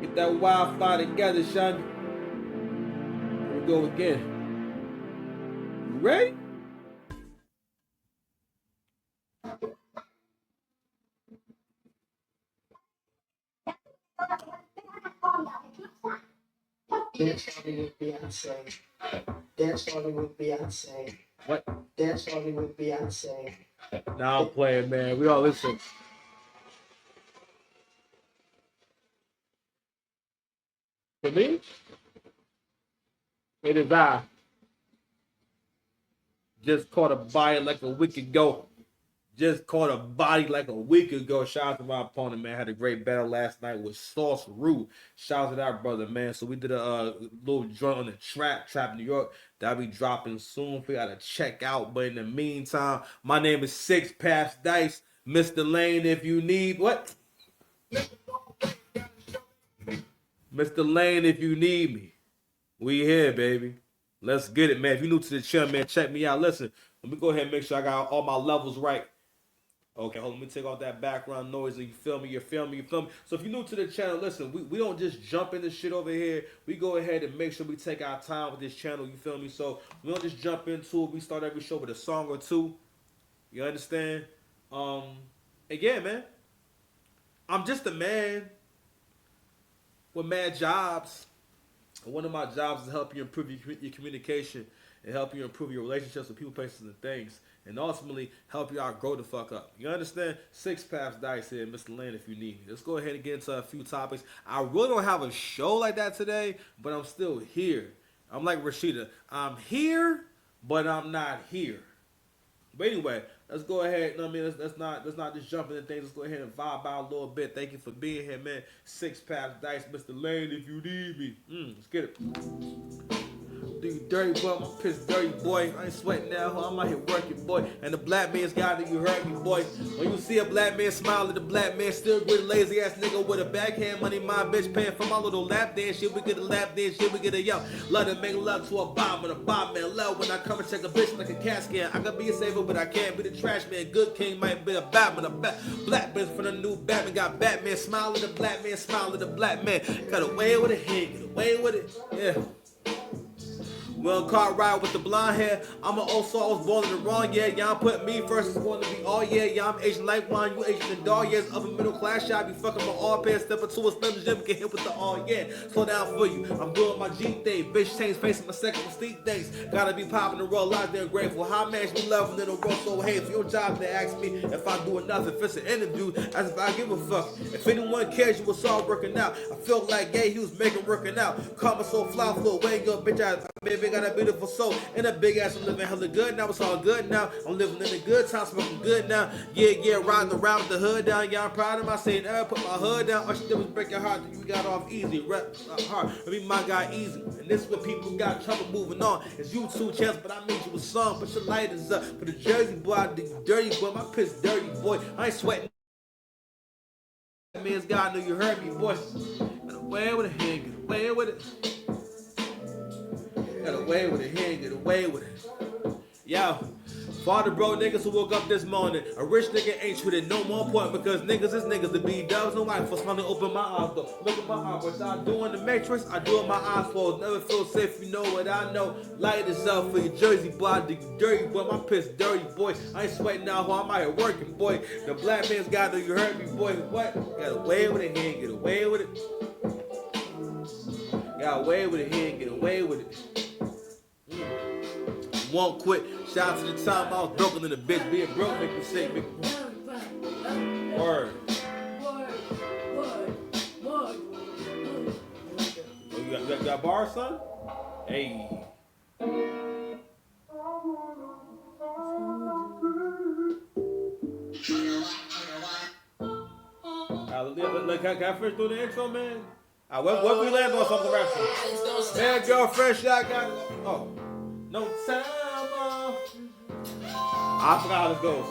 Get that Wi-Fi together, Shannon. Here we go again. You ready? Dance party with Beyonce. Dance party with Beyonce. What? Dance party with Beyonce. Now I'm playing, man. We all listen. For me, it is I. Just caught a body like a week ago. Just caught a body like a week ago. Shout out to my opponent, man. Had a great battle last night with Sauce Rue. Shout out to that brother, man. So we did a little joint on the Trap New York. That'll be dropping soon. We gotta check out. But in the meantime, my name is Six Pass Dice. Mr. Lane, if you need what? Mr. Lane, if you need me. We here, baby. Let's get it, man. If you're new to the channel, man, check me out. Listen, let me go ahead and make sure I got all my levels right. Okay, hold on, let me take off that background noise and you feel me, you feel me, you feel me. So if you're new to the channel, listen, we don't just jump into shit over here. We go ahead and make sure we take our time with this channel, you feel me? So we don't just jump into it. We start every show with a song or two. You understand? Again, man, I'm just a man with mad jobs. And one of my jobs is to help you improve your communication and help you improve your relationships with people, places, and things. And ultimately, help you out grow the fuck up. You understand? Six Pass Dice here, Mr. Lane, if you need me. Let's go ahead and get into a few topics. I really don't have a show like that today, but I'm still here. I'm like Rashida. I'm here, but I'm not here. But anyway, let's go ahead. You know what I mean, let's not just jump into things. Let's go ahead and vibe out a little bit. Thank you for being here, man. Six Pass Dice, Mr. Lane, if you need me. Let's get it. Do you dirty boy, I'm pissed dirty boy. I ain't sweating now, I'm out here working, boy. And the black man's got it, you heard me, boy. When you see a black man smile at the black man still with a lazy ass nigga with a backhand money, my bitch paying for my little lap dance shit. We get a lap dance shit, we get a yo. Love to make love to a bomb and a bomb man. Love when I come and check a bitch like a cat scan. I could be a saver, but I can't be the trash man. Good king might be a Batman, black bitch for the new Batman. Got Batman smile at the black man, smile at the black man. Got away with it, he get away with it, yeah. Well, car ride with the blonde hair. I'm an old soul, I was born in the wrong year. Y'all put me first, it's going to be all year. Yeah, I'm Asian like wine, you Asian in dog years. Upper middle class shop, be fucking my all pants. Step into a Slim Jim, get hit with the all year. Slow down for you, I'm doing my G thing. Bitch change facing my second sleep things. Gotta be popping the roll out there grateful. How much we love in the world so hateful. Your job to ask me if I do enough. If it's an interview, as if I give a fuck. If anyone cares, you was all working out. I felt like gay, he was making working out. Call me so fly, flow away, your bitch ass. Baby got a beautiful soul and a big ass. I'm living hella good now. It's all good now. I'm living in a good time, smoking good now. Yeah, riding around with the hood down. Yeah, I'm proud of my saying, put my hood down. All she did was break your heart. You got off easy, rep hard. I mean, my guy easy. And this is where people got trouble moving on. It's YouTube chance, but I made you a song. Put your lighters up. For the Jersey boy, I do you dirty boy. My piss dirty boy. I ain't sweating. Man's God, I know you heard me, boy. Get away with it, here, get away with it. Get away with it, here, get away with it. Yo, father bro niggas who woke up this morning. A rich nigga ain't treated no more point because niggas is niggas. The B-dubs and white folks wanna open my eyes though. Look at my eyes, what I do in the matrix, I do in my eyes closed. Never feel safe, you know what I know. Light is up for your Jersey boy, I dig you dirty boy, my piss dirty boy. I ain't sweating now, I'm out here working boy. The black man's got to, you heard me boy. What? Got away with it, he ain't get away with it. Got away with it, he ain't get away with it. Won't quit. Shout out to the time I was broken in the bitch. Being broke make me sick. Word. Oh, you got bars, son? Hey. Can I finish doing the intro, man? What we land on something rap? Man, girlfriend, shotgun. Oh. No time off. I forgot how this goes.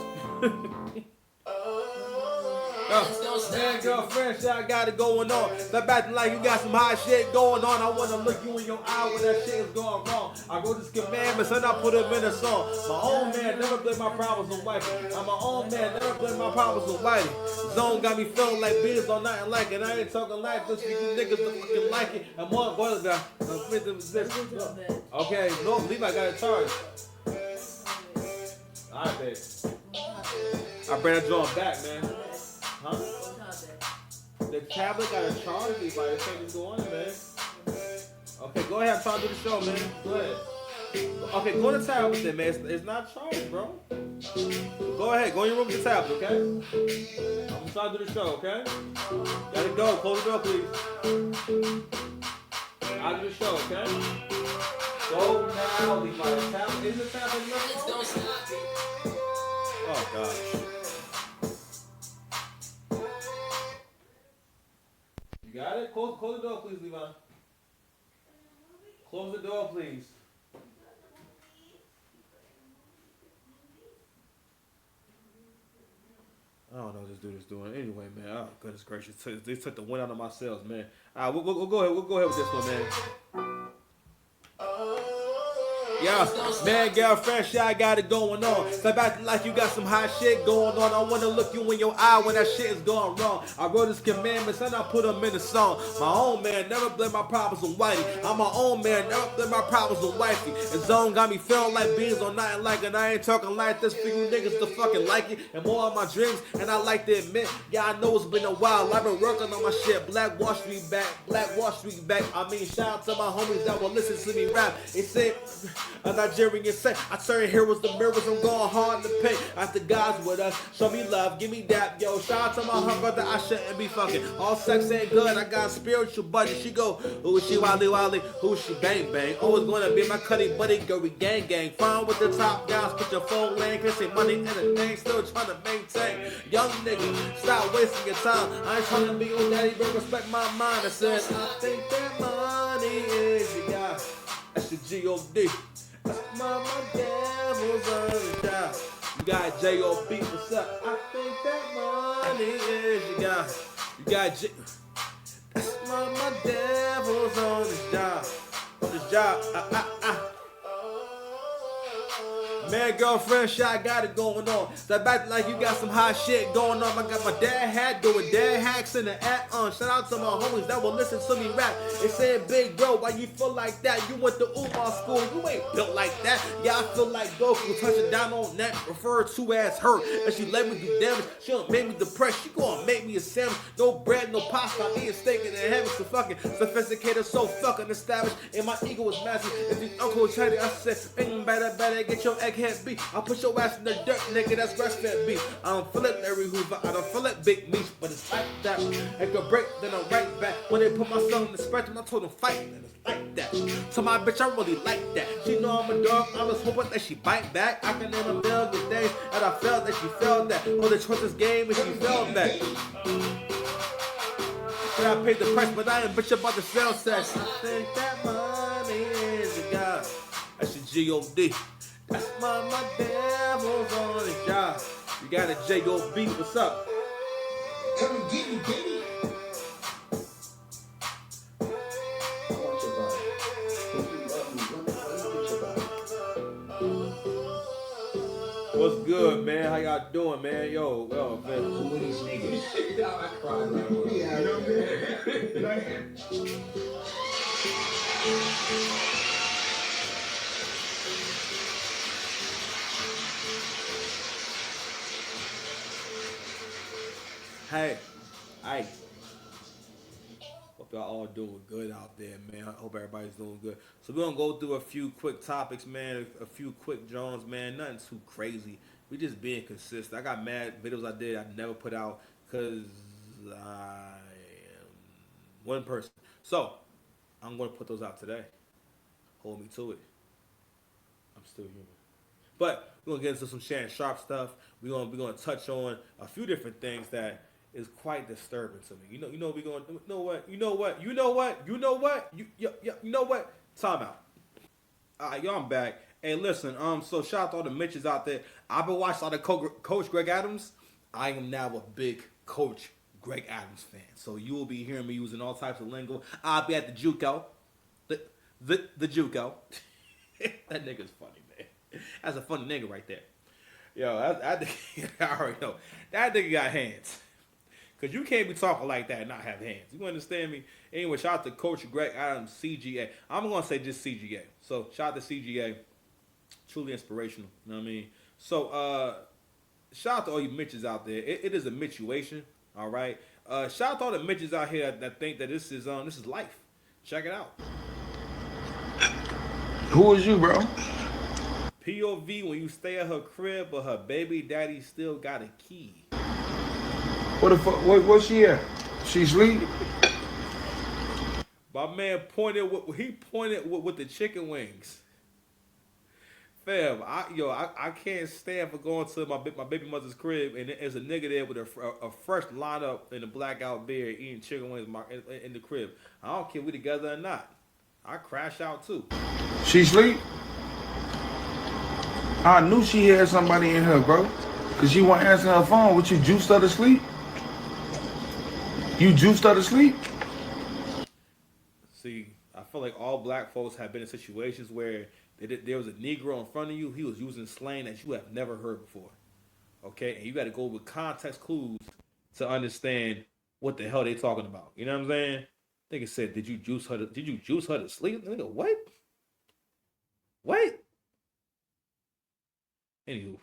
Man, girlfriend, shit, I got it going on. Stop acting like you got some hot shit going on. I wanna look you in your eye when that shit is going wrong. I wrote this commandments and I put them in a song. My own man never blame my problems on wifey. I'm my own man, never blame my problems on whitey. Zone got me feeling like beans on nothing like it. I ain't talking like this, you niggas don't fucking like it. And more boys got okay, no, leave I got it charged. Alright, babe. I bring that joint back, man. Huh? The tablet got a charge me, but it can't go on it, man. Okay, go ahead. I'm trying to do the show, man. Go ahead. Okay, go to the tablet then, man. It's not charged, bro. Go ahead. Go in your room with the tablet, okay? I'm trying to do the show, okay? Gotta go. Close the door, please. I'll do the show, okay? Go now, Levi. The tablet. Is the tablet in your phone? Oh, gosh. You got it? Close the door, please, Levi. Close the door, please. I don't know what this dude is doing. Anyway, man. Oh, goodness gracious. They took the wind out of my sails, man. All right, we'll go ahead. We'll go ahead with this one, man. Yeah, man, girlfriend, shit, I got it going on. Stop acting like you got some hot shit going on. I wanna look you in your eye when that shit is going wrong. I wrote his commandments and I put them in a song. My own man, never blame my problems on whitey. I'm my own man, never blame my problems on wifey. And Zone got me feeling like beans on nothing like it. I ain't talking like this for you niggas to fucking like it. And more of my dreams, and I like to admit, yeah, I know it's been a while. I've been working on my shit. Black Wall Street back, Black Wall Street back. I mean, shout out to my homies that will listen to me rap. They said, a Nigerian say, I turn heroes to mirrors, I'm going hard to pay. After God's with us, show me love, give me that, yo. Shout out to my hunger that I shouldn't be fucking. All sex ain't good, I got a spiritual buddy. She go, who is she, Wally Wally? Who is she, bang bang? Always gonna be my cutty buddy, girl, we gang gang. Fine with the top downs, put your phone lane, can say money in a thing, still trying to maintain. Young nigga, stop wasting your time. I ain't trying to be your daddy, but respect my mind. I said, I think that money is your guy. That's your G-O-D. My devil's on the job. You got J.O.B. What's up? I think that money is you got J. That's my devil's on this job. On this job. Man, girlfriend, shit, I got it going on. Stop acting like you got some hot shit going on. I got my dad hat doing dad hacks in the at on. Shout out to my homies that will listen to me rap. They saying, big bro, why you feel like that? You went to Umar school, you ain't built like that. Yeah, I feel like Goku touching down on that. Referred to as her. And she let me do damage. She don't make me depressed. She gonna make me a sandwich. No bread, no pasta. I need a steak in heaven. So fucking sophisticated, so fucking established. And my ego is massive. If you Uncle Chatty, I said, better get your egg head beat. I put your ass in the dirt, nigga, that's breastfed beef. I don't feel it, Larry Hoover, I don't feel it, Big Meech, but it's like that. It could break, then I'm right back. When they put my son in the spectrum, I told them fight, and it's like that. So my bitch, I really like that. She know I'm a dog, I was hoping that she bite back. I can name a million days, and I felt that she felt that. Oh, the trust this game, and she felt that. And I paid the price, but I ain't bitch about the sales tax. I think that money is a god. That's your G-O-D. That's my devil's on the job. You got a J-O-B, what's up? Come and get me, baby. I want your body. If you love me, let me get your body. What's good, man? How y'all doing, man? Yo, man. Who are these niggas? I cried like one. Yeah, you know what I mean? Hey, hope y'all all doing good out there, man. I hope everybody's doing good. So we're gonna go through a few quick topics, man. A few quick Jones, man. Nothing too crazy. We just being consistent. I got mad videos I did I never put out because I am one person. So I'm gonna put those out today. Hold me to it. I'm still human. But we're gonna get into some Shannon Sharpe stuff. We're gonna touch on a few different things that is quite disturbing to me. You know you know what? Time out. Alright, y'all, I'm back. Hey, listen, so shout out to all the Mitches out there. I've been watching all the Coach Greg Adams. I am now a big Coach Greg Adams fan. So you will be hearing me using all types of lingo. I'll be at the JUCO. The JUCO. That nigga's funny, man. That's a funny nigga right there. Yo, I already know. That nigga got hands. Because you can't be talking like that and not have hands. You understand me? Anyway, shout out to Coach Greg Adams, CGA. I'm going to say just CGA. So, shout out to CGA. Truly inspirational. You know what I mean? So, shout out to all you Mitches out there. It is a Mitchuation. All right? Shout out to all the Mitches out here that think that this is life. Check it out. Who is you, bro? POV when you stay at her crib, but her baby daddy still got a key. What the fuck? What's she at? She sleep? My man pointed with the chicken wings. Fam, I can't stand for going to my baby mother's crib and there's a nigga there with a fresh lineup in a blackout beard eating chicken wings in the crib. I don't care if we together or not. I crash out too. She sleep? I knew she had somebody in her, bro. Cause she wasn't answering her phone. What, you juiced her to sleep? You juiced her to sleep? See, I feel like all black folks have been in situations where there was a Negro in front of you. He was using slang that you have never heard before. Okay? And you got to go with context clues to understand what the hell they talking about. You know what I'm saying? Nigga said, did you juice her to sleep? Nigga, what? What? Anywho.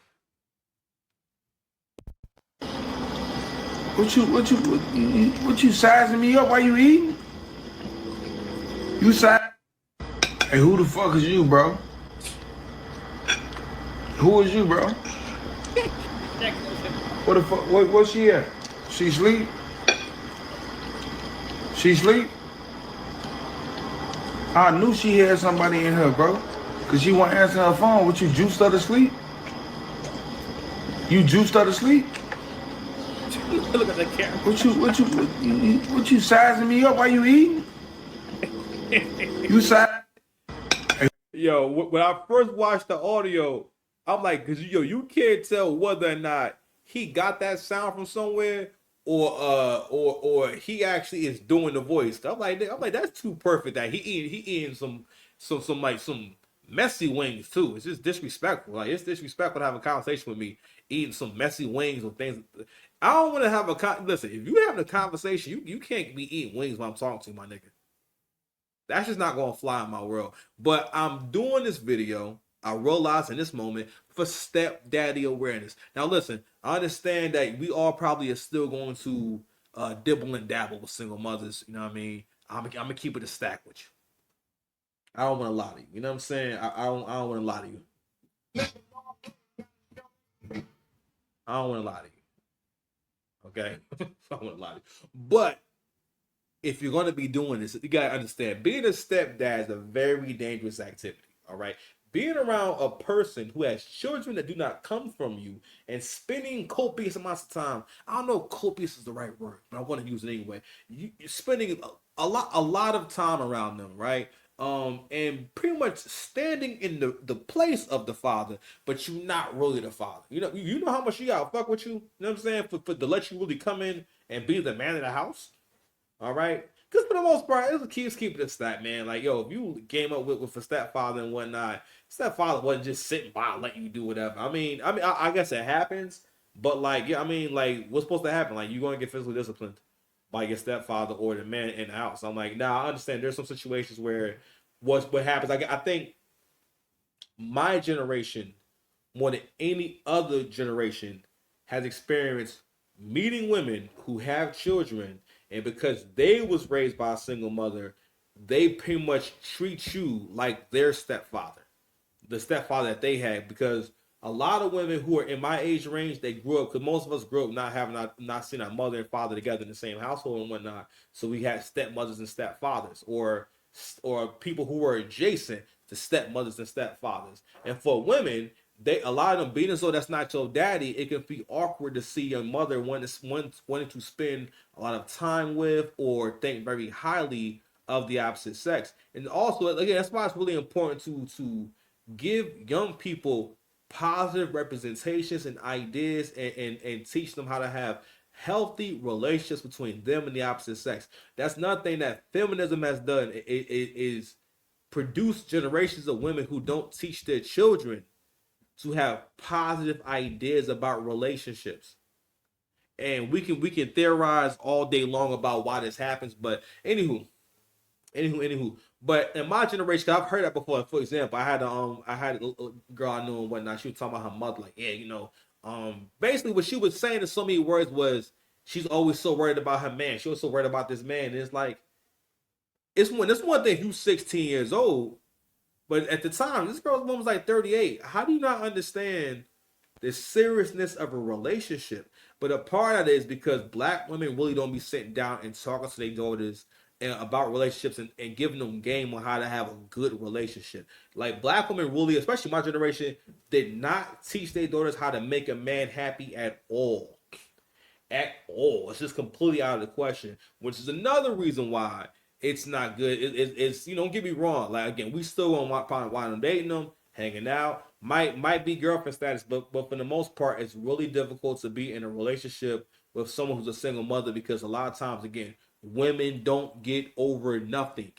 What you sizing me up while you eating? You size? Hey, who the fuck is you, bro? Who is you, bro? What the fuck? What's she at? She sleep? She sleep? I knew she had somebody in her, bro. Cause she wasn't answering her phone. What, you juiced her to sleep? You juiced her to sleep? Look at the camera. What you sizing me up while you eating? You size? Yo, when I first watched the audio, I'm like, cause you can't tell whether or not he got that sound from somewhere or he actually is doing the voice. I'm like, that's too perfect that he eating some messy wings too. It's just disrespectful. Like, it's disrespectful to have a conversation with me eating some messy wings or things. I don't want to have listen. If you having a conversation, you can't be eating wings while I'm talking to you, my nigga. That's just not gonna fly in my world. But I'm doing this video, I realize in this moment, for stepdaddy awareness. Now listen, I understand that we all probably are still going to dibble and dabble with single mothers. You know what I mean? I'm gonna keep it a stack with you. I don't want to lie to you. You know what I'm saying? I don't want to lie to you. I don't want to lie to you. Okay? I don't want to lie to you. But if you're going to be doing this, you got to understand, being a stepdad is a very dangerous activity, all right? Being around a person who has children that do not come from you and spending copious amounts of time, I don't know if copious is the right word, but I want to use it anyway. You're spending a lot of time around them, right? And pretty much standing in the place of the father, but you're not really the father. You know how much you got to fuck with you. You know what I'm saying? For to let you really come in and be the man of the house. All right, because for the most part, it keeps keeping it stat, man. Like, yo, if you came up with a stepfather and whatnot, stepfather wasn't just sitting by and letting you do whatever. I guess it happens, but like, yeah, like, what's supposed to happen? Like, you're going to get physically disciplined by your stepfather or the man in the house. I'm like, nah, I understand. There's some situations where what happens. I think my generation, more than any other generation, has experienced meeting women who have children, and because they was raised by a single mother, they pretty much treat you like their stepfather, the stepfather that they had. Because a lot of women who are in my age range, they grew up, because most of us grew up not seeing our mother and father together in the same household and whatnot. So we had stepmothers and stepfathers, or people who were adjacent to stepmothers and stepfathers. And for women, a lot of them, being as though that's not your daddy, it can be awkward to see your mother wanting to spend a lot of time with or think very highly of the opposite sex. And also, again, that's why it's really important to give young people positive representations and ideas, and teach them how to have healthy relationships between them and the opposite sex. That's another thing that feminism has done. It is produce generations of women who don't teach their children to have positive ideas about relationships. And we can theorize all day long about why this happens, but anywho. But in my generation, I've heard that before. For example, I had a girl I knew and whatnot. She was talking about her mother, like, yeah, basically what she was saying in so many words was she's always so worried about her man. She was so worried about this man. And it's like it's one thing if you 16 years old, but at the time, this girl's mom was like 38. How do you not understand the seriousness of a relationship? But a part of it is because black women really don't be sitting down and talking to their daughters about relationships and giving them game on how to have a good relationship. Like black women really, especially my generation, did not teach their daughters how to make a man happy at all. At all. It's just completely out of the question, which is another reason why it's not good. It's don't get me wrong. Like again, we still on why I'm dating them, hanging out, might be girlfriend status, but for the most part, it's really difficult to be in a relationship with someone who's a single mother because a lot of times, again, women don't get over nothing.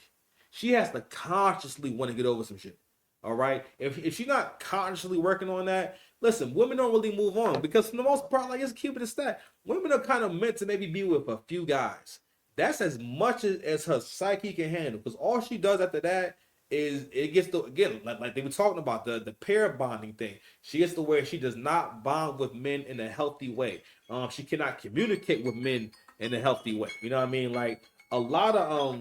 She has to consciously want to get over some shit. All right. If she's not consciously working on that, listen, women don't really move on because for the most part, like, it's keep it a stat. Women are kind of meant to maybe be with a few guys. That's as much as her psyche can handle. Because all she does after that is it gets to, again, like they were talking about the pair bonding thing. She gets to where she does not bond with men in a healthy way. She cannot communicate with men in a healthy way. You know what I mean? Like a lot of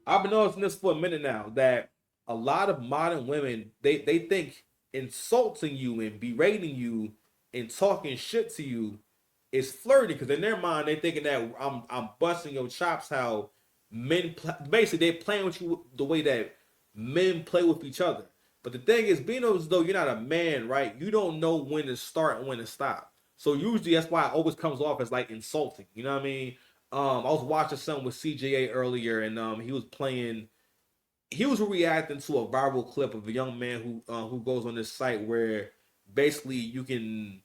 I've been noticing this for a minute now that a lot of modern women they think insulting you and berating you and talking shit to you is flirting because in their mind they're thinking that I'm busting your chops. How basically they playing with you the way that men play with each other. But the thing is, being as though you're not a man, right? You don't know when to start and when to stop. So usually that's why it always comes off as like insulting. You know what I mean? I was watching something with CJA earlier, and he was reacting to a viral clip of a young man who goes on this site where basically you can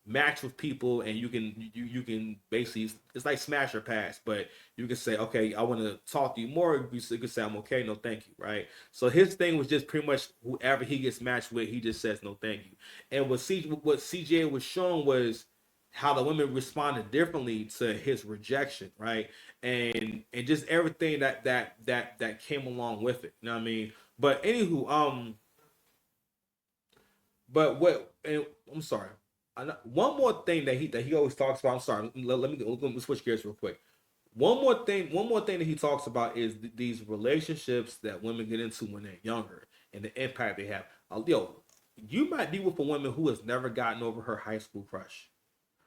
match with people and you can basically it's like smash or pass, but you can say, okay, I want to talk to you more. You can say I'm okay, no thank you, right? So his thing was just pretty much whoever he gets matched with, he just says no thank you. And what CJ was showing was how the women responded differently to his rejection, right? And just everything that came along with it. You know what I mean? But anywho, but what? And I'm sorry. One more thing that he always talks about. I'm sorry. Let me switch gears real quick. One more thing that he talks about is these relationships that women get into when they're younger and the impact they have. You might be with a woman who has never gotten over her high school crush,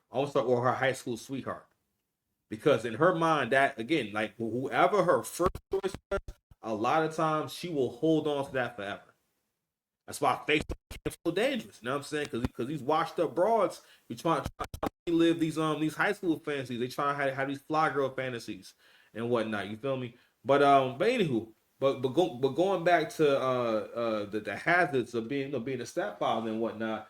also, or her high school sweetheart, because in her mind, that again, like whoever her first choice was, a lot of times she will hold on to that forever. That's why Facebook is so dangerous. You know what I'm saying? Because these washed up broads, you trying to live these high school fantasies. They try to have these fly girl fantasies and whatnot. You feel me? But anywho, going back to the hazards of being a stepfather and whatnot.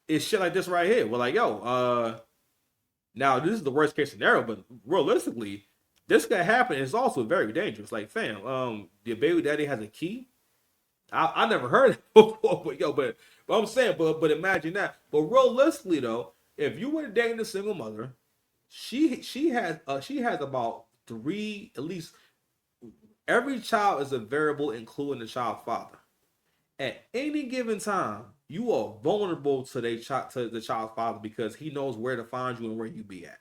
It's shit like this right here. We're like, now this is the worst case scenario, but realistically, this could happen. It's also very dangerous. Like, fam, your baby daddy has a key. I never heard it before, but I'm saying, but imagine that. But realistically though, if you were dating a single mother, she has about three, at least every child is a variable, including the child's father. At any given time, you are vulnerable to the child's father because he knows where to find you and where you be at.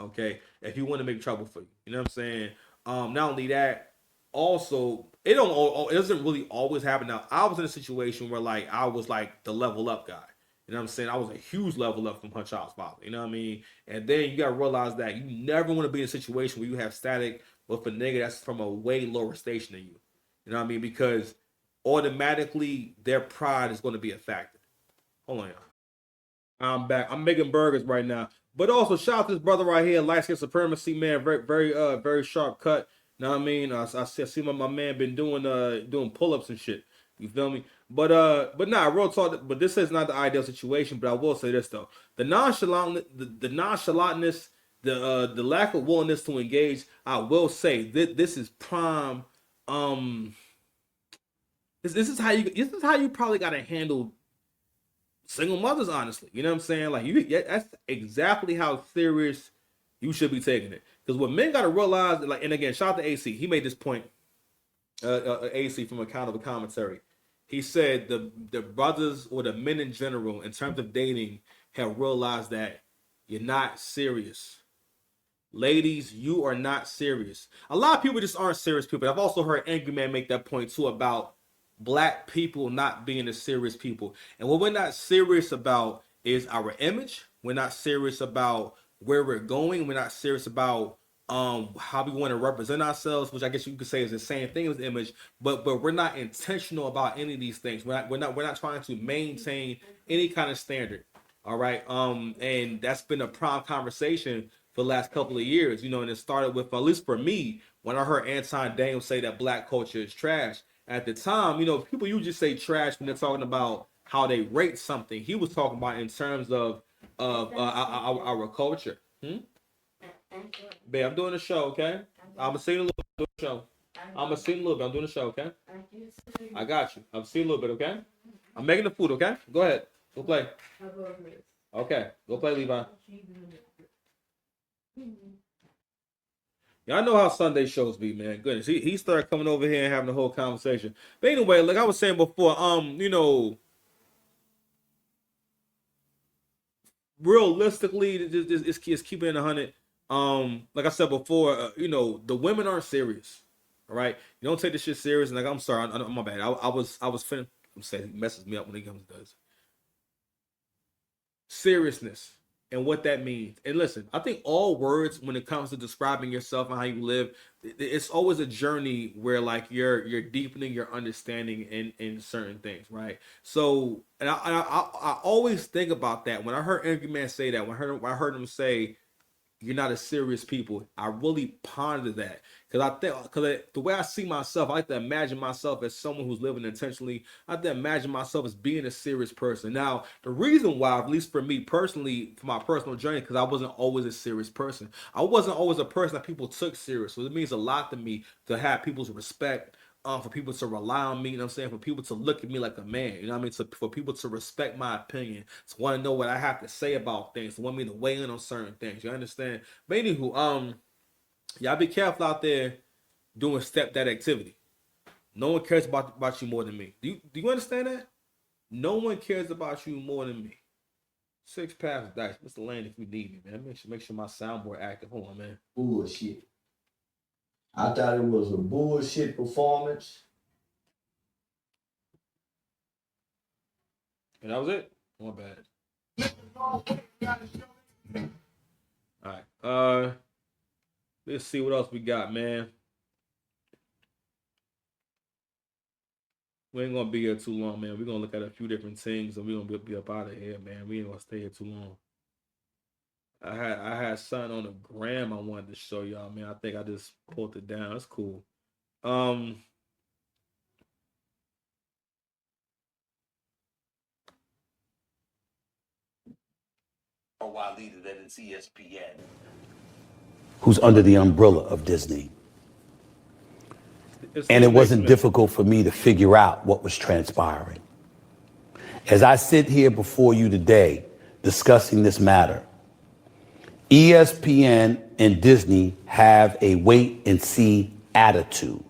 Okay, if you want to make trouble for you, you know what I'm saying. Not only that, also it doesn't really always happen. Now I was in a situation where like I was like the level up guy. You know what I'm saying? I was a huge level up from her child's father. You know what I mean? And then you gotta realize that you never want to be in a situation where you have static with a nigga that's from a way lower station than you. You know what I mean? Because automatically their pride is going to be a factor. Hold on, y'all. I'm back. I'm making burgers right now. But also shout out to this brother right here, light skin supremacy, man. Very sharp cut. You know what I mean? I see my man been doing pull-ups and shit. You feel me? But nah, real talk. But this is not the ideal situation. But I will say this though: the nonchalantness, the lack of willingness to engage. I will say this is prime. Um, this is how you probably got to handle single mothers. Honestly, you know what I'm saying? Like that's exactly how serious you should be taking it. Because what men got to realize, like, and again, shout out to AC. He made this point. AC from Account of a Commentary. He said the brothers or the men in general, in terms of dating, have realized that you're not serious. Ladies, you are not serious. A lot of people just aren't serious people. I've also heard Angry Man make that point too about black people not being the serious people. And what we're not serious about is our image. We're not serious about where we're going. We're not serious about how we want to represent ourselves, which I guess you could say is the same thing as image, but we're not intentional about any of these things. We're not trying to maintain any kind of standard. All right. And that's been a prime conversation for the last couple of years, you know, and it started with, at least for me, when I heard Anton Daniels say that black culture is trash. At the time, you know, people usually say trash when they're talking about how they rate something. He was talking about in terms of our culture. Babe, I'm doing a show, okay? I'm gonna see you in a little bit. I'm doing a show. I'm gonna see you in a little bit. I'm doing a show, okay? I got you. I'll see you in a little bit, okay? I'm making the food, okay? Go ahead. Go play. Okay. Go play, Levi. Y'all know how Sunday shows be, man. Goodness. He started coming over here and having the whole conversation. But anyway, like I was saying before, you know, realistically, it's keeping it 100. Like I said before, you know, the women aren't serious. All right, you don't take this shit serious. And like, I'm sorry, my bad. I was finna say he messes me up when he comes to this seriousness and what that means. And listen, I think all words when it comes to describing yourself and how you live, it's always a journey where like you're deepening your understanding in certain things, right? So, and I always think about that when I heard Angry Man say that. When I heard him say, "You're not a serious people," I really pondered that because the way I see myself, I like to imagine myself as someone who's living intentionally. I like to imagine myself as being a serious person. Now, the reason why, at least for me personally, for my personal journey, because I wasn't always a serious person. I wasn't always a person that people took serious. So it means a lot to me to have people's respect. For people to rely on me, you know what I'm saying? For people to look at me like a man, you know what I mean? For people to respect my opinion, to want to know what I have to say about things, to want me to weigh in on certain things. You understand? But anywho, y'all be careful out there doing stepdad activity. No one cares about you more than me. Do you understand that? No one cares about you more than me. 6 passes dice. Mr. Lane, if you need me, man. Make sure my soundboard active. Hold on, man. Bullshit. I thought it was a bullshit performance. And that was it? My bad. Alright. Let's see what else we got, man. We ain't gonna be here too long, man. We're gonna look at a few different things and we're gonna be up out of here, man. We ain't gonna stay here too long. I had something on the gram I wanted to show y'all, man. I think I just pulled it down. That's cool. Our leader that is ESPN, who's under the umbrella of Disney. And it wasn't difficult for me to figure out what was transpiring. As I sit here before you today discussing this matter, ESPN and Disney have a wait and see attitude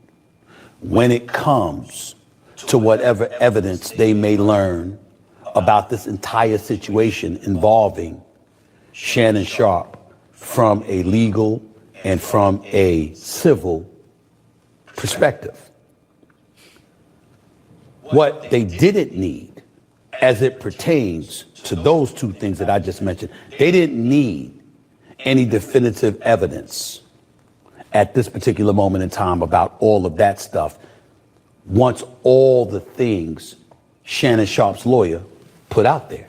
when it comes to whatever evidence they may learn about this entire situation involving Shannon Sharpe from a legal and from a civil perspective. What they didn't need as it pertains to those two things that I just mentioned, they didn't need any definitive evidence at this particular moment in time about all of that stuff once all the things Shannon Sharpe's lawyer put out there.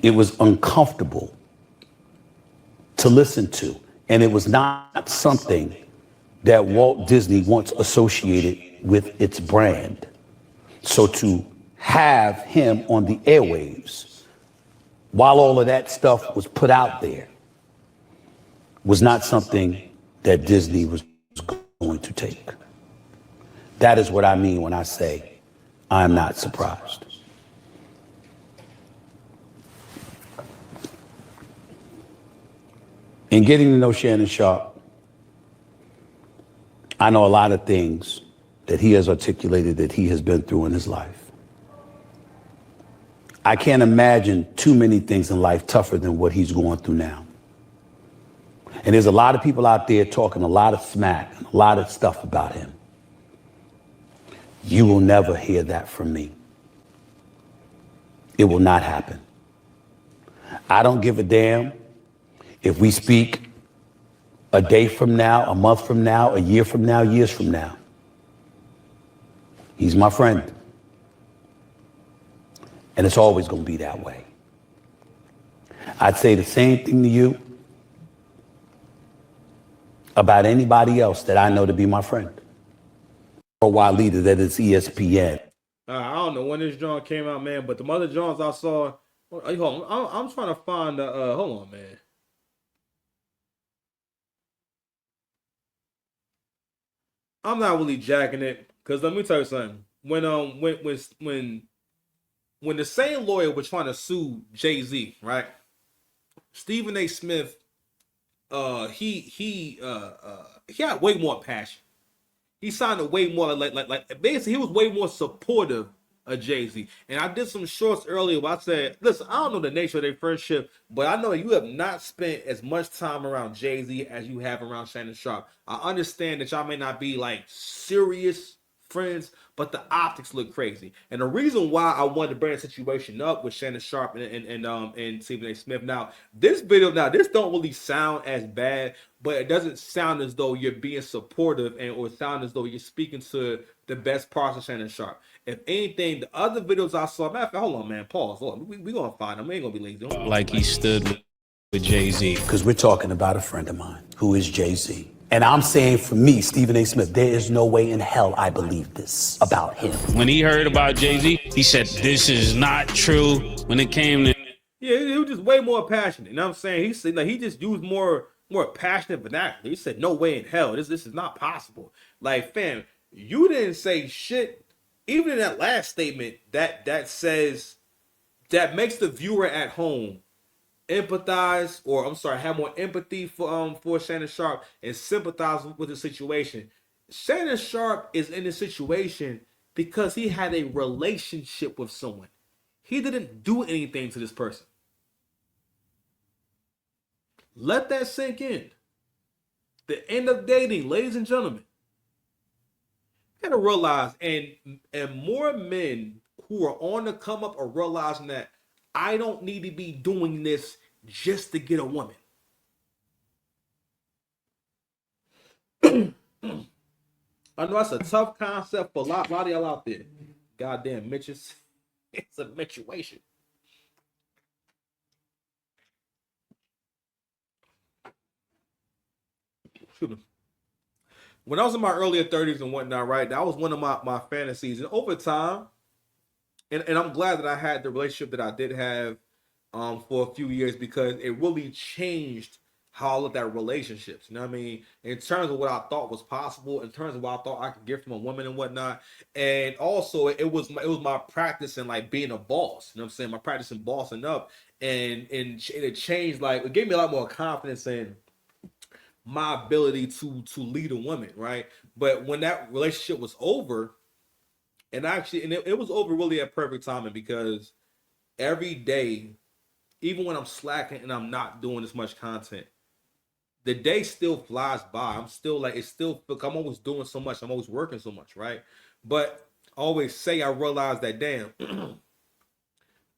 It was uncomfortable to listen to, and it was not something that Walt Disney wants associated with its brand. So to have him on the airwaves while all of that stuff was put out there was not something that Disney was going to take. That is what I mean when I say I'm not surprised. In getting to know Shannon Sharpe, I know a lot of things that he has articulated that he has been through in his life. I can't imagine too many things in life tougher than what he's going through now. And there's a lot of people out there talking a lot of smack and a lot of stuff about him. You will never hear that from me. It will not happen. I don't give a damn if we speak a day from now, a month from now, a year from now, years from now. He's my friend. And it's always going to be that way. I'd say the same thing to you about anybody else that I know to be my friend. Worldwide leader that is ESPN. I don't know when this joint came out, man, but the other joints I saw. Hold on, I'm trying to find the. Hold on, man. I'm not really jacking it because let me tell you something. When the same lawyer was trying to sue Jay-Z, right? Stephen A. Smith, he had way more passion. He sounded way more like basically he was way more supportive of Jay-Z. And I did some shorts earlier where I said, listen, I don't know the nature of their friendship, but I know you have not spent as much time around Jay-Z as you have around Shannon Sharpe. I understand that y'all may not be like serious friends, but the optics look crazy. And the reason why I wanted to bring the situation up with Shannon Sharpe and Stephen A. Smith. Now, this don't really sound as bad, but it doesn't sound as though you're being supportive or sound as though you're speaking to the best parts of Shannon Sharpe. If anything, the other videos I saw, matter of fact, hold on, man, pause. Hold on. We gonna find them. We ain't gonna be lazy. Like he stood with Jay-Z. Because we're talking about a friend of mine who is Jay-Z. And I'm saying for me, Stephen A. Smith, there is no way in hell I believe this about him. When he heard about Jay-Z, he said, this is not true. When it came to... Yeah, he was just way more passionate. You know what I'm saying? He said like he just used more passionate vernacular. He said, no way in hell. This is not possible. Like, fam, you didn't say shit. Even in that last statement that says that makes the viewer at home empathize, or I'm sorry, have more empathy for Shannon Sharpe and sympathize with the situation. Shannon Sharpe is in this situation because he had a relationship with someone. He didn't do anything to this person. Let that sink in. The end of dating, ladies and gentlemen. You gotta realize, and more men who are on the come up are realizing that I don't need to be doing this just to get a woman. I know that's a tough concept for a lot of y'all out there. Goddamn Mitches. It's a situation. When I was in my earlier 30s and whatnot, right, that was one of my fantasies. And over time, and I'm glad that I had the relationship that I did have for a few years because it really changed how I looked at relationships. You know what I mean? In terms of what I thought was possible, in terms of what I thought I could get from a woman and whatnot. And also it was my practice in like being a boss. You know what I'm saying? My practice in bossing up. And it changed, like it gave me a lot more confidence in my ability to lead a woman, right? But when that relationship was over, and it was over really at perfect timing because every day, even when I'm slacking and I'm not doing as much content, the day still flies by. I'm still like, I'm always doing so much. I'm always working so much, right? But I always say I realized that, damn,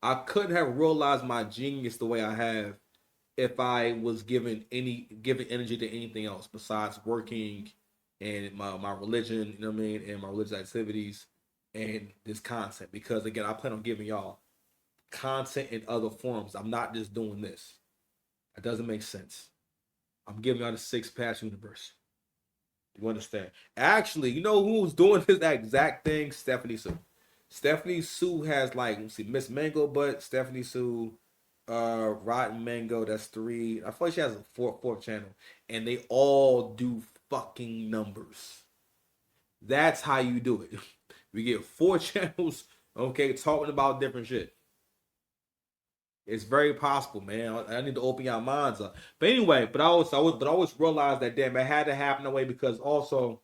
I couldn't have realized my genius the way I have if I was giving energy to anything else besides working and my religion, you know what I mean, and my religious activities and this content. Because again, I plan on giving y'all content in other forms. I'm not just doing this. That doesn't make sense. I'm giving y'all the six-pass universe. You understand? Actually, you know who's doing this exact thing? Stephanie Sue. Stephanie Sue has like, let's see, Miss Mango Butt, Stephanie Sue, Rotten Mango. That's 3. I feel like she has a fourth channel, and they all do fucking numbers. That's how you do it. We get 4 channels, okay, talking about different shit. It's very possible, man. I need to open your minds up. But anyway, but I always realized that damn, it had to happen that way because also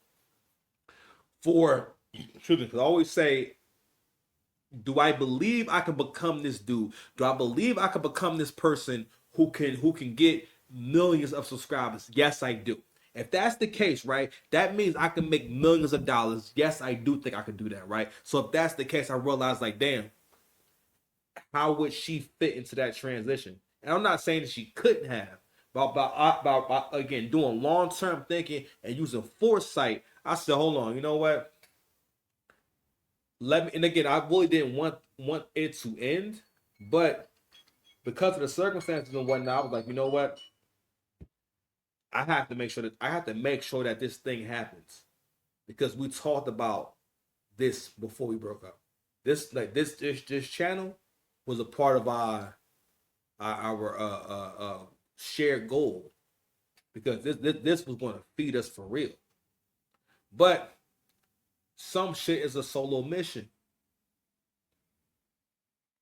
for, excuse me, because I always say, do I believe I can become this dude? Do I believe I can become this person who can get millions of subscribers? Yes, I do. If that's the case, right, that means I can make millions of dollars. Yes, I do think I can do that, right? So if that's the case, I realize like, damn, how would she fit into that transition? And I'm not saying that she couldn't have, but about again doing long term thinking and using foresight. I said, hold on, you know what? Let me. And again, I really didn't want it to end, but because of the circumstances and whatnot, I was like, you know what? I have to make sure that this thing happens because we talked about this before we broke up. This channel was a part of our shared goal because this was going to feed us for real. But some shit is a solo mission,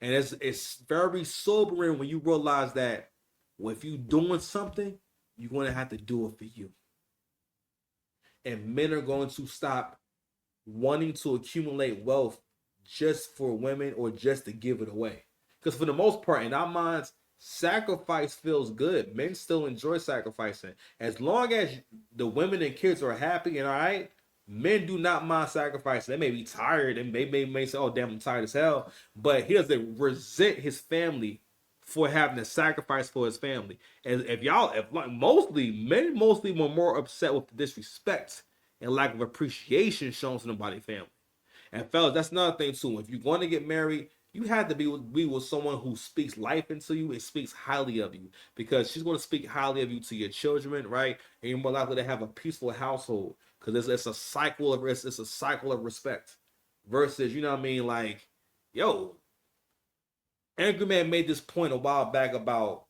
and it's very sobering when you realize that if you doing something, you're going to have to do it for you, and men are going to stop wanting to accumulate wealth just for women or just to give it away. Because for the most part, in our minds, sacrifice feels good. Men still enjoy sacrificing. As long as the women and kids are happy and all right, men do not mind sacrificing. They may be tired and they may say, oh, damn, I'm tired as hell. But he doesn't resent his family for having to sacrifice for his family. And men mostly were more upset with the disrespect and lack of appreciation shown to nobody's family. And fellas, that's another thing too. If you're going to get married, you have to be with someone who speaks life into you and speaks highly of you, because she's going to speak highly of you to your children, right? And you're more likely to have a peaceful household because it's a cycle of respect. Versus, you know what I mean? Like, yo, Angry Man made this point a while back about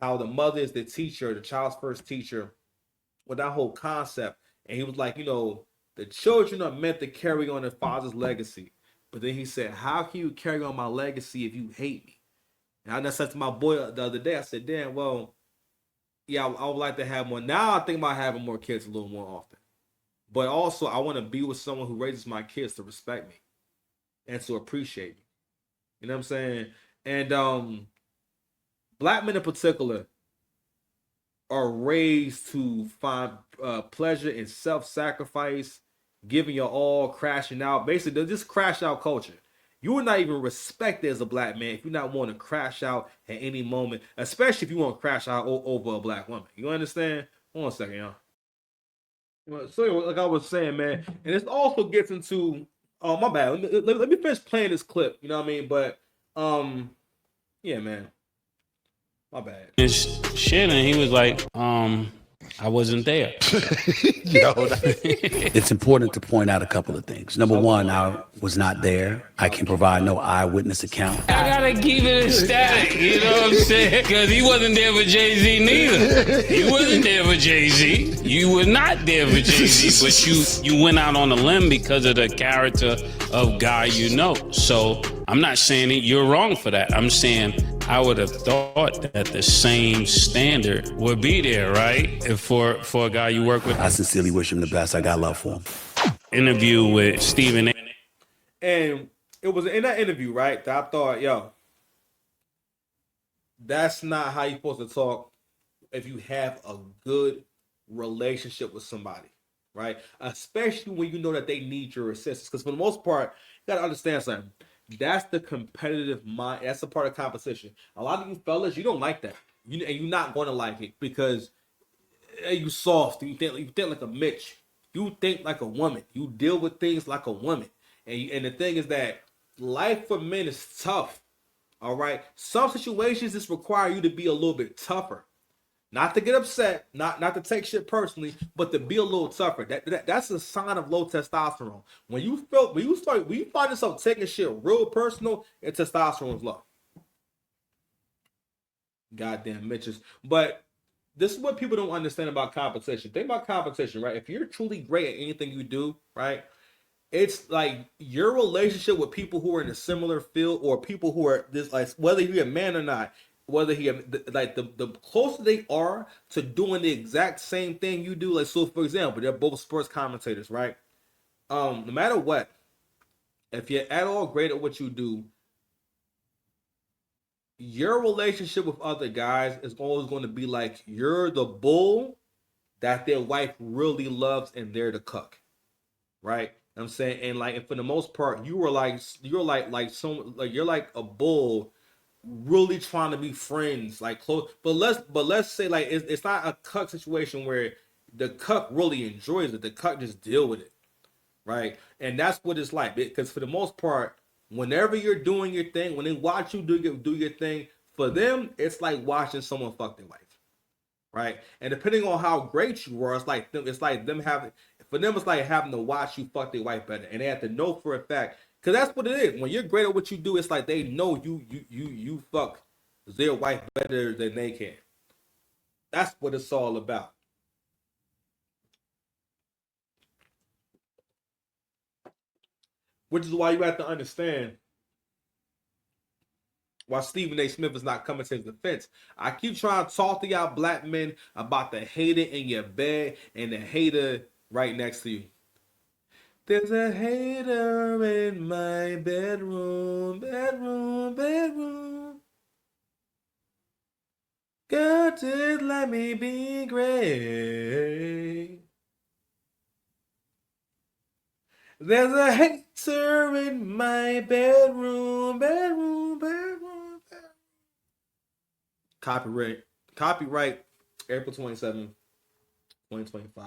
how the mother is the teacher, the child's first teacher, with that whole concept. And he was like, the children are meant to carry on their father's legacy. But then he said, how can you carry on my legacy if you hate me? And I said to my boy the other day, I said, damn, well, yeah, I would like to have more. Now I think about having more kids a little more often. But also, I want to be with someone who raises my kids to respect me and to appreciate me. You know what I'm saying? And black men in particular are raised to find pleasure in self-sacrifice, giving your all, crashing out. Basically, they're just crash out culture. You are not even respected as a black man if you're not wanting to crash out at any moment, especially if you want to crash out over a black woman. You understand? Hold on a second, y'all. So like I was saying, man, and this also gets into, oh my bad. Let me finish playing this clip. You know what I mean? But yeah, man. My bad. Shannon, he was like, I wasn't there. It's important to point out a couple of things. Number one, I was not there. I can provide no eyewitness account. I gotta keep it static, you know what I'm saying? Because he wasn't there for Jay-Z neither. He wasn't there for Jay-Z. You were not there for Jay-Z, but you went out on a limb because of the character of guy you know. So I'm not saying that you're wrong for that. I'm saying I would have thought that the same standard would be there, right? If for a guy you work with. I sincerely wish him the best. I got love for him. Interview with Stephen A. And it was in that interview, right, that I thought, yo, that's not how you're supposed to talk if you have a good relationship with somebody, right? Especially when you know that they need your assistance. Because for the most part, you got to understand something. That's the competitive mind. That's a part of competition. A lot of you fellas, you don't like that. And you're not going to like it because you soft. You think like a Mitch. You think like a woman. You deal with things like a woman. And the thing is that life for men is tough. All right. Some situations just require you to be a little bit tougher. Not to get upset, not to take shit personally, but to be a little tougher. That's a sign of low testosterone. When you find yourself taking shit real personal, your testosterone's low. Goddamn Mitches. But this is what people don't understand about competition. Think about competition, right? If you're truly great at anything you do, right? It's like your relationship with people who are in a similar field or people who are this, like, whether you're a man or not, whether he like the closer they are to doing the exact same thing you do. Like, so for example, they're both sports commentators, right? No matter what, if you're at all great at what you do, your relationship with other guys is always going to be like you're the bull that their wife really loves and they're the cuck, right? I'm saying, and like, and for the most part, you're like you're like a bull, really trying to be friends, like close. But let's say like it's not a cuck situation where the cuck really enjoys it. The cuck just deal with it, right? And that's what it's like, because for the most part, whenever you're doing your thing, when they watch you do your thing, for them, it's like watching someone fuck their wife, right? And depending on how great you are, it's like them having, for them it's like having to watch you fuck their wife better, and they have to know for a fact, because that's what it is. When you're great at what you do, it's like they know you fuck their wife better than they can. That's what it's all about. Which is why you have to understand why Stephen A. Smith is not coming to his defense. I keep trying to talk to y'all black men about the hater in your bed and the hater right next to you. There's a hater in my bedroom. God, just let me be great. There's a hater in my bedroom. Copyright, April 27th, 2025.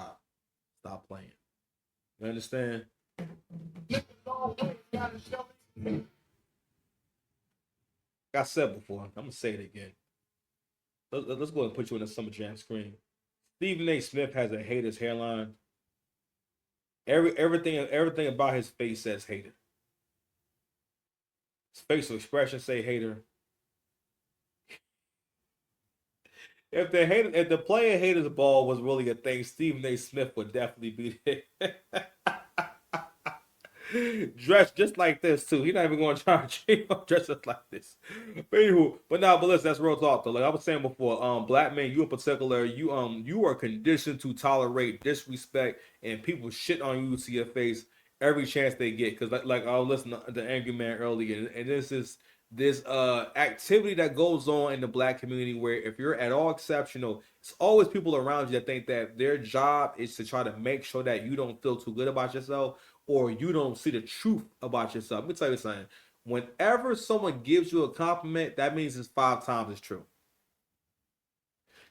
Stop playing. You understand? Like I said before, I'm gonna say it again. Let's go and put you on the Summer Jam screen. Stephen A. Smith has a hater's hairline. Everything about his face says hater. His facial expression say hater. If the player haters ball was really a thing, Stephen A. Smith would definitely be there. Dressed just like this too. He's not even going to charge you. Dressed just like this. But anywho, but listen, that's real talk though. Like I was saying before, black men, you in particular, you are conditioned to tolerate disrespect and people shit on you to your face every chance they get. Cause like I was listening to the Angry Man earlier, and this activity that goes on in the black community where if you're at all exceptional, it's always people around you that think that their job is to try to make sure that you don't feel too good about yourself or you don't see the truth about yourself. Let me tell you something. Whenever someone gives you a compliment, that means it's 5 times as true.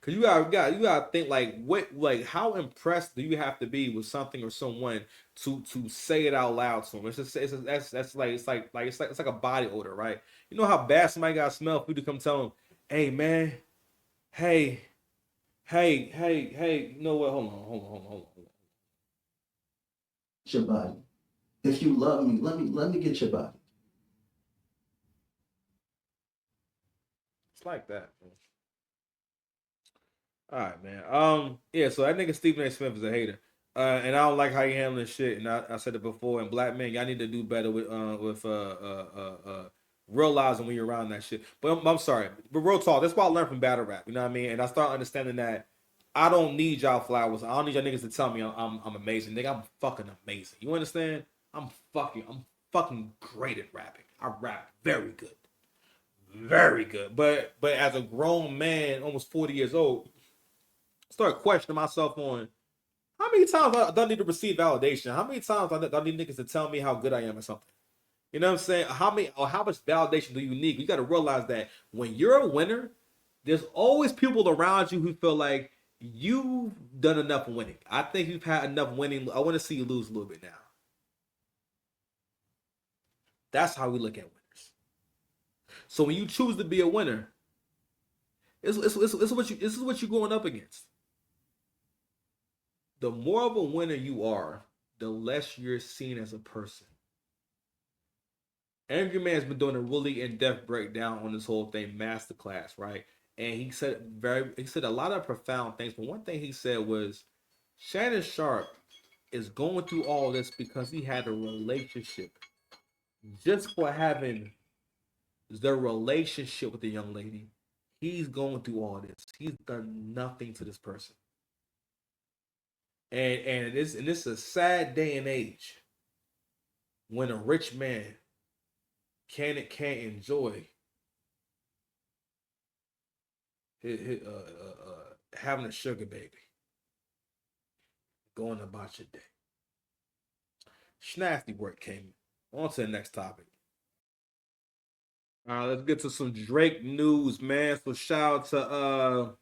Cause you gotta think like how impressed do you have to be with something or someone to say it out loud to them? That's like it's like a body odor, right? You know how bad somebody got to smell for you to come tell them, hey man, hey, you know what? Hold on. Your body. If you love me, let me get your body. It's like that. Man. All right, man. Yeah. So that nigga Stephen A. Smith is a hater, and I don't like how he handling shit. And I said it before. And black men, y'all need to do better with realizing when you're around that shit. But I'm sorry, but real talk. That's why I learned from battle rap. You know what I mean? And I start understanding that I don't need y'all flowers. I don't need y'all niggas to tell me I'm amazing. Nigga, I'm fucking amazing. You understand? I'm fucking great at rapping. I rap very good. Very good. But as a grown man, almost 40 years old, start questioning myself on how many times I need to receive validation. How many times I need niggas to tell me how good I am or something. You know what I'm saying? How much validation do you need? You got to realize that when you're a winner, there's always people around you who feel like you've done enough winning. I think you've had enough winning. I want to see you lose a little bit now. That's how we look at winners. So when you choose to be a winner, This is what you're going up against. The more of a winner you are, the less you're seen as a person. Angry Man's been doing a really in-depth breakdown on this whole thing, masterclass, right? And he said a lot of profound things, but one thing he said was Shannon Sharpe is going through all this because he had a relationship. Just for having the relationship with the young lady, he's going through all this. He's done nothing to this person. And this is a sad day and age when a rich man can't enjoy having a sugar baby, going about your day. Schnafty work came. On to the next topic. All right, let's get to some Drake news, man. So shout out to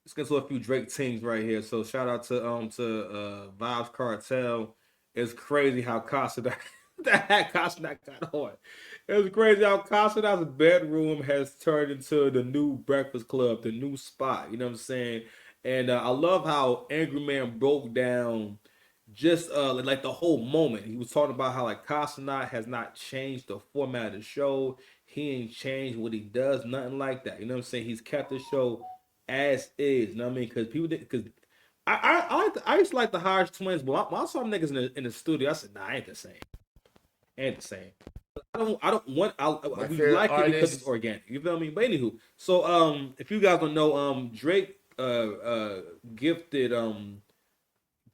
let's get to a few Drake teams right here. So shout out to Vibes Cartel. It's crazy how Costa that Costa got on. It's crazy how Costa's bedroom has turned into the new Breakfast Club, the new spot. You know what I'm saying? And I love how Angry Man broke down just like the whole moment. He was talking about how like Costa has not changed the format of the show. He ain't changed what he does, nothing like that. You know what I'm saying? He's kept the show as is. You know what I mean? Because people did, because I used to like the Hodge twins, but when I saw them niggas in the studio, I said, nah, ain't the same. Ain't the same. I don't want. We like it because it's organic. You feel me? But anywho, so if you guys don't know, Drake gifted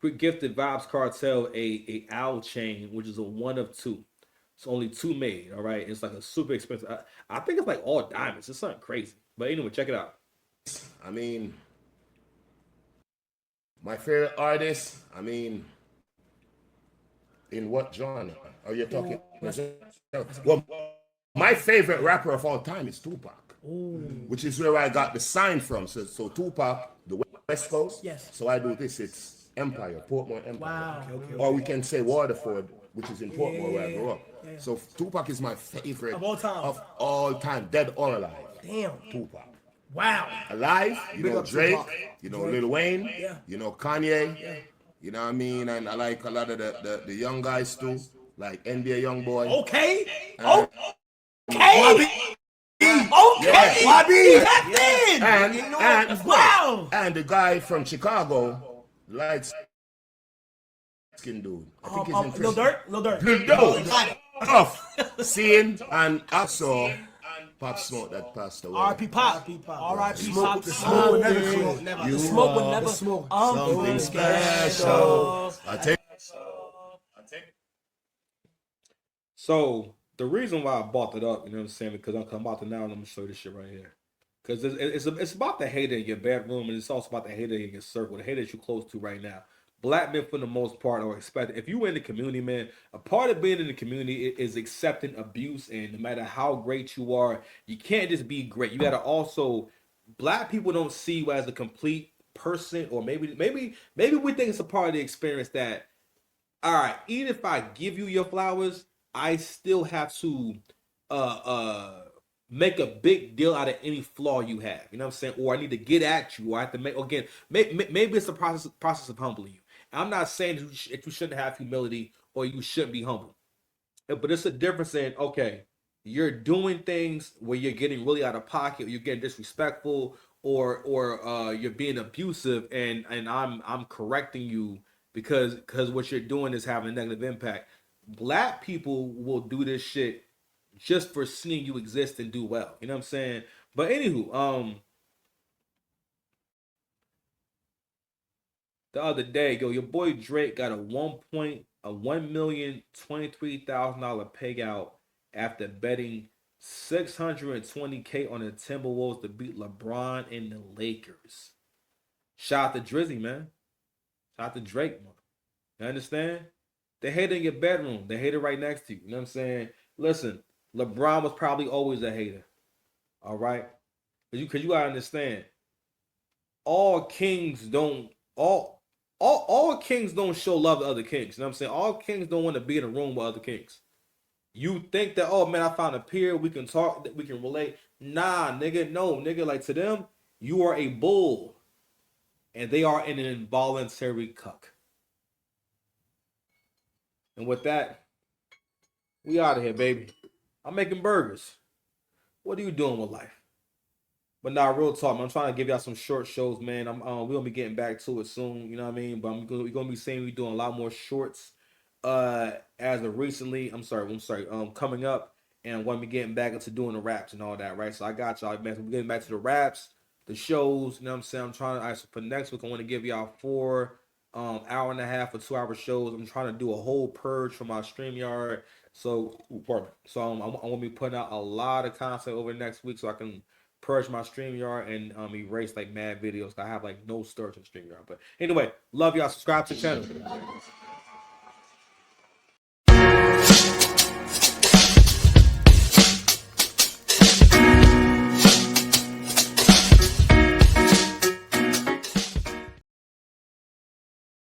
Vibes Cartel a owl chain, which is a one of two. It's only two made. All right, it's like a super expensive. I think it's like all diamonds. It's something crazy. But anyway, check it out. I mean, my favorite artist. I mean, in what genre are you talking? Well, my favorite rapper of all time is Tupac, which is where I got the sign from. So Tupac, the West Coast. Yes. So I do this. It's Empire, Portmore Empire. Wow. Or we can say Waterford, which is in Portmore where I grew up. Yeah. So Tupac is my favorite Of all time. dead or alive. Damn. Tupac. Wow. Alive, you know up Drake, Tupac. you know Lil Wayne, Yeah. you know Kanye, you know what I mean, and I like a lot of the young guys too, like NBA Youngboy. Okay. And- Okay. Okay. Bobby. That's it. And Wow. and the guy from Chicago, light skin dude. I think he's in Lil prison. Durk. Lil Durk. Tough. Seeing and also Pop Smoke that passed away. R.I.P. Pop. R.I.P. Pop. The smoke would never kill. The smoke would never. Something special. I take. So the reason why I brought it up, you know what I'm saying, because I'm about to now, and I'm gonna show you this shit right here. Because it's about the hater in your bedroom, and it's also about the hater in your circle, the hater that you're close to right now. Black men, for the most part, are expected. If you're in the community, man, a part of being in the community is accepting abuse, and no matter how great you are, you can't just be great. You gotta also. Black people don't see you as a complete person, or maybe we think it's a part of the experience that. All right, even if I give you your flowers, I still have to make a big deal out of any flaw you have. You know what I'm saying? Or I need to get at you. Or I have to make again. Maybe it's a process of humbling you. I'm not saying that you shouldn't have humility or you shouldn't be humble, but it's a difference in okay, you're doing things where you're getting really out of pocket, or you're getting disrespectful, or you're being abusive, and I'm correcting you because what you're doing is having a negative impact. Black people will do this shit just for seeing you exist and do well. You know what I'm saying? But anywho, the other day, your boy Drake got a $1,023,000 payout after betting $620K on the Timberwolves to beat LeBron and the Lakers. Shout out to Drizzy, man. Shout out to Drake, man. You understand? They hate in your bedroom. They hate it right next to you. You know what I'm saying? Listen, LeBron was probably always a hater. All right? Because you gotta understand, all kings don't show love to other kings. You know what I'm saying? All kings don't want to be in a room with other kings. You think that, oh man, I found a peer, we can talk, we can relate. Nah, nigga, no, nigga. Like to them, you are a bull, and they are an involuntary cuck. And with that, we out of here, baby. I'm making burgers. What are you doing with life? But nah, real talk, man. I'm trying to give y'all some short shows, man. We're gonna be getting back to it soon, you know what I mean? But we're gonna be saying we're doing a lot more shorts as of recently. I'm sorry, coming up, and I'm gonna be getting back into doing the raps and all that, right? So I got y'all, man. So we're getting back to the raps, the shows, you know what I'm saying? For next week, I want to give y'all 4 hour and a half or 2 hour shows. I'm trying to do a whole purge for my StreamYard. So pardon me. So I'm gonna be putting out a lot of content over next week so I can purge my StreamYard and erase like mad videos. I have like no storage in StreamYard. But anyway, love y'all. Subscribe to the channel.